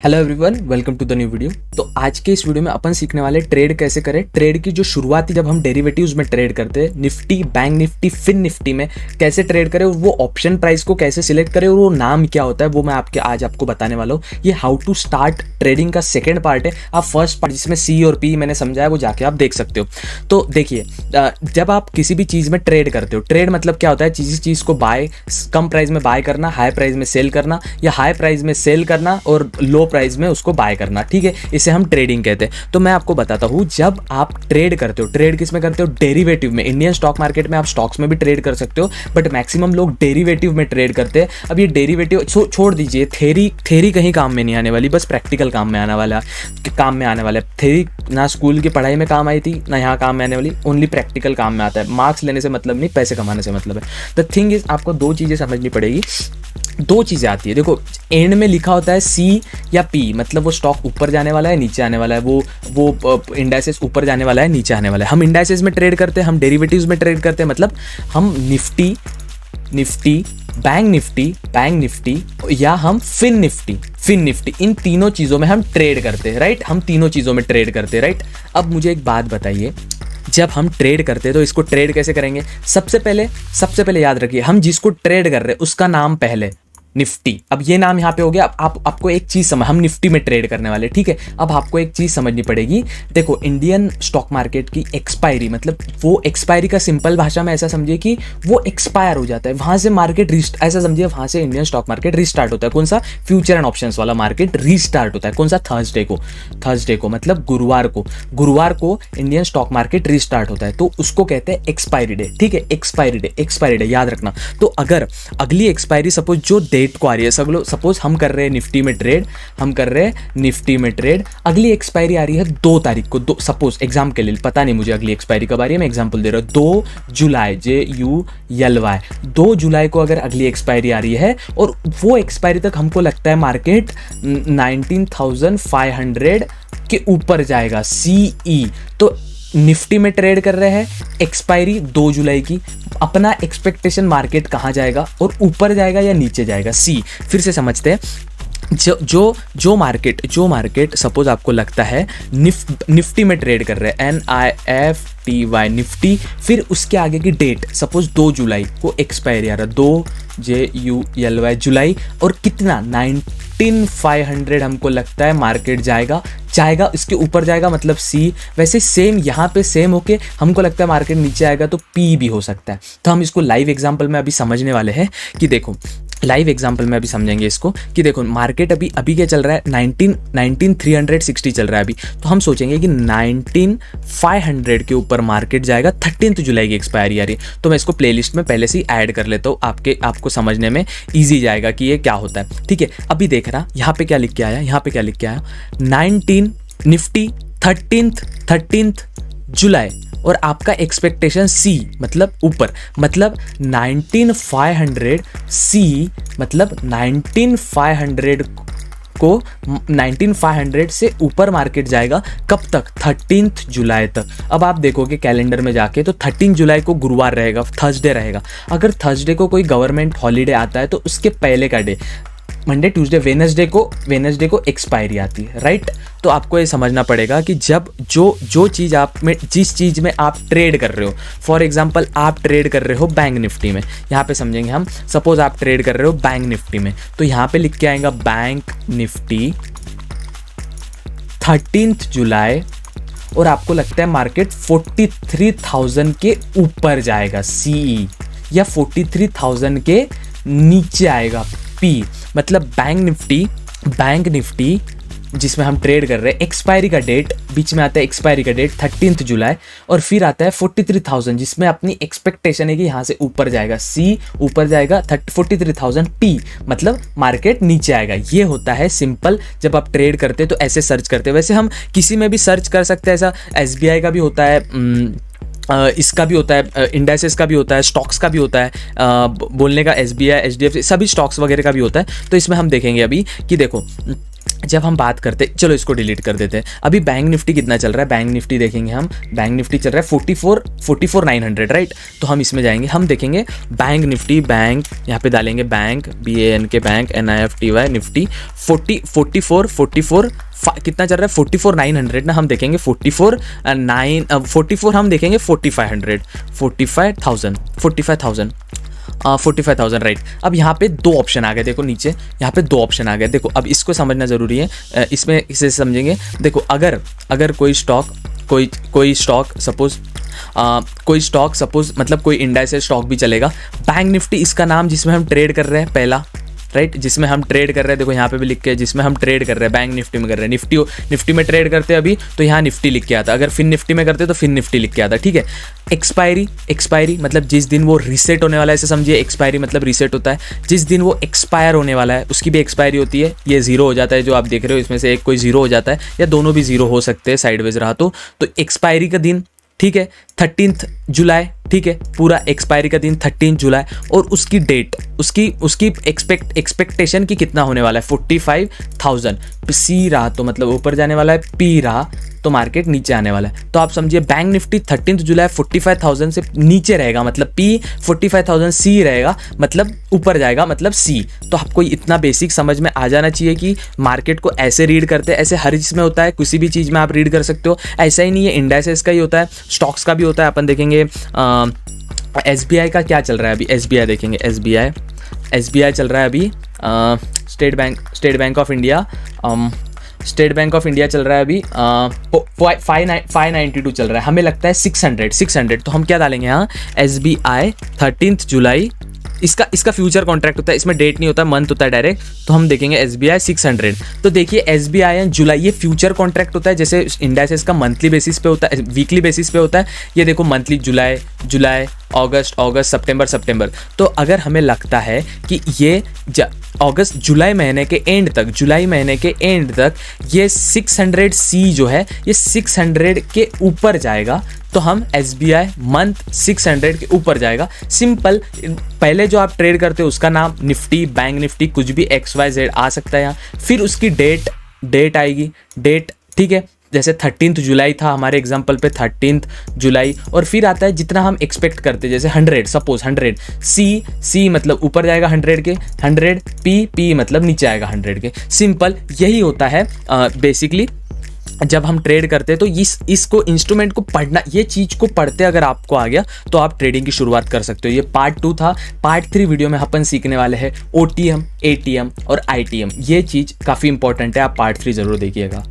Hello everyone, welcome to the new video. तो आज के इस वीडियो में अपन सीखने वाले ट्रेड कैसे करें। ट्रेड की जो शुरुआती जब हम डेरिवेटिव्स में ट्रेड करते हैं, Nifty, bank Nifty, fin Nifty में कैसे ट्रेड करें और वो ऑप्शन प्राइस को कैसे सिलेक्ट करें और वो नाम क्या होता है, वो मैं आज आपको बताने वाला हूँ। ये हाउ टू स्टार्ट ट्रेडिंग का सेकेंड पार्ट है। आप फर्स्ट पार्ट जिसमें सी और पी मैंने समझाया वो जाके आप देख सकते हो। तो देखिए, जब आप किसी भी चीज़ में ट्रेड करते हो, ट्रेड मतलब क्या होता है, चीज़ को बाय, कम प्राइस में बाय करना, हाई प्राइस में सेल करना, या हाई प्राइस में सेल करना और लो प्राइस में उसको बाय करना। ठीक है, इसे हम ट्रेडिंग कहते हैं। तो मैं आपको बताता हूं, जब आप ट्रेड करते हो, ट्रेड किस में करते हो, डेरिवेटिव में। इंडियन स्टॉक मार्केट में आप स्टॉक्स में भी ट्रेड कर सकते हो, बट मैक्सिमम लोग डेरिवेटिव में ट्रेड करते हैं। अब ये डेरिवेटिव छोड़ दीजिए, थेरी कहीं काम में नहीं आने वाली, बस प्रैक्टिकल काम में आने वाला है। थेरी ना स्कूल की पढ़ाई में काम आई थी, ना यहाँ काम में आने वाली, ओनली प्रैक्टिकल काम में आता है। मार्क्स लेने से मतलब नहीं, पैसे कमाने से मतलब है। द थिंग इज, आपको दो चीज़ें समझनी पड़ेगी। दो चीज़ें आती है, देखो, एंड में लिखा होता है सी या पी, मतलब वो स्टॉक ऊपर जाने वाला है, नीचे आने वाला है, वो इंडाइसेस ऊपर जाने वाला है, नीचे आने वाला है। हम इंडाइसेस में ट्रेड करते हैं, हम डेरिवेटिव्स में ट्रेड करते हैं, मतलब हम निफ्टी, बैंक निफ्टी या हम फिन निफ्टी, इन तीनों चीज़ों में हम ट्रेड करते हैं, राइट। हम तीनों चीज़ों में ट्रेड करते हैं, राइट। अब मुझे एक बात बताइए, जब हम ट्रेड करते हैं तो इसको ट्रेड कैसे करेंगे। सबसे पहले याद रखिए, हम जिसको ट्रेड कर रहे हैं उसका नाम पहले निफ्टी। अब ये नाम यहाँ पे हो गया। आपको एक चीज समझ, हम निफ्टी में ट्रेड करने वाले, ठीक है। अब आपको एक चीज समझनी पड़ेगी। देखो, इंडियन स्टॉक मार्केट की एक्सपायरी, मतलब वो एक्सपायरी का सिंपल भाषा में ऐसा समझिए कि वो एक्सपायर हो जाता है, वहां से मार्केट ऐसा समझिए, वहां से इंडियन स्टॉक मार्केट रिस्टार्ट होता है। कौन सा? फ्यूचर एंड ऑप्शंस वाला मार्केट रिस्टार्ट होता है। कौन सा? थर्सडे को मतलब गुरुवार को इंडियन स्टॉक मार्केट रिस्टार्ट होता है, तो उसको कहते हैं एक्सपायरी डे, ठीक है। एक्सपायरी डे याद रखना। तो अगर अगली एक्सपायरी सपोज जो डेट को आ रही है, सपोज हम कर रहे हैं निफ्टी में ट्रेड, अगली एक्सपायरी आ रही है 2 तारीख को। सपोज एग्जाम के लिए, पता नहीं मुझे अगली एक्सपायरी कब आ रही है, मैं एग्जांपल दे रहा हूं, 2 जुलाई, JULY, 2 जुलाई को अगर अगली एक्सपायरी आ रही है और वो एक्सपायरी तक हमको लगता है मार्केट 19,500 के ऊपर जाएगा, CE, तो निफ्टी में ट्रेड कर रहे हैं, एक्सपायरी 2 जुलाई की, अपना एक्सपेक्टेशन मार्केट कहाँ जाएगा और ऊपर जाएगा या नीचे जाएगा, सी। फिर से समझते हैं, जो मार्केट सपोज आपको लगता है निफ्टी में ट्रेड कर रहे हैं, NIFTY निफ्टी, फिर उसके आगे की डेट सपोज 2 जुलाई को एक्सपायरी आ रहा है, 2 JULY जुलाई, और कितना 19,500 हमको लगता है मार्केट जाएगा, इसके ऊपर जाएगा, मतलब सी। वैसे सेम यहाँ पे सेम होके हमको लगता है मार्केट नीचे आएगा, तो पी भी हो सकता है। तो हम इसको लाइव एग्जांपल में अभी समझने वाले हैं कि देखो, लाइव एग्जांपल में अभी समझेंगे इसको कि देखो, मार्केट अभी क्या चल रहा है, 19,360 चल रहा है अभी। तो हम सोचेंगे कि 19,500 के ऊपर मार्केट जाएगा, 13 जुलाई की एक्सपायरी आ रही है। तो मैं इसको प्लेलिस्ट में पहले से ही ऐड कर लेता हूँ, आपको समझने में ईजी जाएगा कि ये क्या होता है, ठीक है। अभी देख रहा, यहाँ पे क्या लिख के आया, 19 निफ्टी 13 जुलाई, और आपका एक्सपेक्टेशन सी मतलब ऊपर, मतलब 19,500 सी, मतलब 19,500 से ऊपर मार्केट जाएगा। कब तक? 13 जुलाई तक। अब आप देखोगे कैलेंडर में जाके, तो 13 जुलाई को गुरुवार रहेगा, थर्सडे रहेगा। अगर थर्सडे को कोई गवर्नमेंट हॉलीडे आता है तो उसके पहले का डे, मंडे, ट्यूसडे, वेडनेसडे को एक्सपायरी आती है, राइट। तो आपको ये समझना पड़ेगा कि जब जो चीज़ जिस चीज़ में आप ट्रेड कर रहे हो, फॉर एग्जांपल आप ट्रेड कर रहे हो बैंक निफ्टी में, यहाँ पे समझेंगे हम, सपोज आप ट्रेड कर रहे हो बैंक निफ्टी में, तो यहाँ पे लिख के आएगा बैंक निफ्टी 13 जुलाई, और आपको लगता है मार्केट 43,000 के ऊपर जाएगा, CE, या 43,000 के नीचे आएगा, P। मतलब बैंक निफ्टी जिसमें हम ट्रेड कर रहे हैं, एक्सपायरी का डेट बीच में आता है, एक्सपायरी का डेट 13 जुलाई, और फिर आता है 43,000 जिसमें अपनी एक्सपेक्टेशन है कि यहाँ से ऊपर जाएगा, C, ऊपर जाएगा 43,000 P, मतलब मार्केट नीचे आएगा। ये होता है सिंपल, जब आप ट्रेड करते हैं तो ऐसे सर्च करते हैं। वैसे हम किसी में भी सर्च कर सकते हैं, ऐसा SBI का भी होता है, इसका भी होता है, इंडाइसेस का भी होता है, स्टॉक्स का भी होता है, बोलने का SBI, HDFC, सभी स्टॉक्स वगैरह का भी होता है। तो इसमें हम देखेंगे अभी कि देखो, जब हम बात करते, चलो इसको डिलीट कर देते हैं। अभी बैंक निफ्टी कितना चल रहा है, बैंक निफ्टी देखेंगे हम, बैंक निफ्टी चल रहा है 44,900 राइट। तो हम इसमें जाएंगे, हम देखेंगे बैंक निफ्टी, बैंक यहाँ पे डालेंगे bank, BANK bank, NIFTY Nifty 44 कितना चल रहा है 44,900 ना, हम देखेंगे 44 हम देखेंगे 45,000 राइट। अब यहाँ पे दो ऑप्शन आ गए, देखो नीचे यहाँ पे दो ऑप्शन आ गए। देखो अब इसको समझना ज़रूरी है, इसमें इसे समझेंगे। देखो अगर कोई स्टॉक सपोज मतलब कोई इंडाइस स्टॉक भी चलेगा, बैंक निफ्टी इसका नाम जिसमें हम ट्रेड कर रहे हैं पहला, राइट, जिसमें हम ट्रेड कर रहे हैं, देखो यहाँ पे भी लिख के, जिसमें हम ट्रेड कर रहे हैं बैंक निफ्टी में कर रहे हैं, निफ्टी में ट्रेड करते हैं अभी तो यहाँ निफ्टी लिख के आता, अगर फिन निफ्टी में करते तो फिन निफ्टी लिख के आता, ठीक है। एक्सपायरी मतलब जिस दिन वो रीसेट होने वाला है, ऐसे समझिए, एक्सपायरी मतलब रीसेट होता है, जिस दिन वो एक्सपायर होने वाला है उसकी भी एक्सपायरी होती है। ये जीरो हो जाता है, जो आप देख रहे हो इसमें से एक कोई जीरो हो जाता है, या दोनों भी जीरो हो सकते हैं साइडवेज रहा तो एक्सपायरी का दिन, ठीक है, 13 जुलाई, ठीक है, पूरा एक्सपायरी का दिन 13 जुलाई, और उसकी डेट, उसकी एक्सपेक्टेशन की कितना होने वाला है 45,000। सी रहा तो मतलब ऊपर जाने वाला है, पी रहा तो मार्केट नीचे आने वाला है। तो आप समझिए बैंक निफ्टी 13 जुलाई 45,000 से नीचे रहेगा, मतलब पी 45,000, सी रहेगा मतलब ऊपर जाएगा, मतलब सी। तो आपको इतना बेसिक समझ में आ जाना चाहिए कि मार्केट को ऐसे रीड करते हैं, ऐसे हर चीज़ में होता है, किसी भी चीज़ में आप रीड कर सकते हो, ऐसा ही नहीं है, इंडाइसेस का ही होता है, स्टॉक्स का भी होता है। अपन देखेंगे SBI का क्या चल रहा है अभी, SBI देखेंगे, SBI चल रहा है अभी, स्टेट बैंक ऑफ इंडिया चल रहा है अभी 592 चल रहा है, हमें लगता है 600। तो हम क्या डालेंगे यहाँ, SBI 13 जुलाई, इसका फ्यूचर कॉन्ट्रैक्ट होता है, इसमें डेट नहीं होता, मंथ होता है डायरेक्ट। तो हम देखेंगे SBI 600। तो देखिए SBI एंड जुलाई, ये फ्यूचर कॉन्ट्रैक्ट होता है, जैसे इंडाइसेस का मंथली बेसिस पे होता है, वीकली बेसिस पे होता है। ये देखो मंथली जुलाई, अगस्त, सितंबर। तो अगर हमें लगता है कि ये जुलाई महीने के एंड तक ये 600 सी जो है ये 600 के ऊपर जाएगा, तो हम SBI मंथ 600 के ऊपर जाएगा। सिंपल, पहले जो आप ट्रेड करते हो उसका नाम निफ्टी, बैंक निफ्टी, कुछ भी XYZ आ सकता है यहाँ, फिर उसकी डेट आएगी, ठीक है, जैसे 13 जुलाई था हमारे एग्जाम्पल पे 13 जुलाई, और फिर आता है जितना हम एक्सपेक्ट करते, जैसे 100, सपोज 100, सी मतलब ऊपर जाएगा 100 के, 100 पी मतलब नीचे आएगा 100 के। सिंपल यही होता है बेसिकली जब हम ट्रेड करते हैं। तो इसको इंस्ट्रूमेंट को पढ़ना, ये चीज़ को पढ़ते अगर आपको आ गया तो आप ट्रेडिंग की शुरुआत कर सकते हो। ये पार्ट 2 था। पार्ट 3 वीडियो में अपन सीखने वाले हैं OTM, ATM और ITM। ये चीज़ काफ़ी इंपॉर्टेंट है, आप पार्ट 3 जरूर देखिएगा।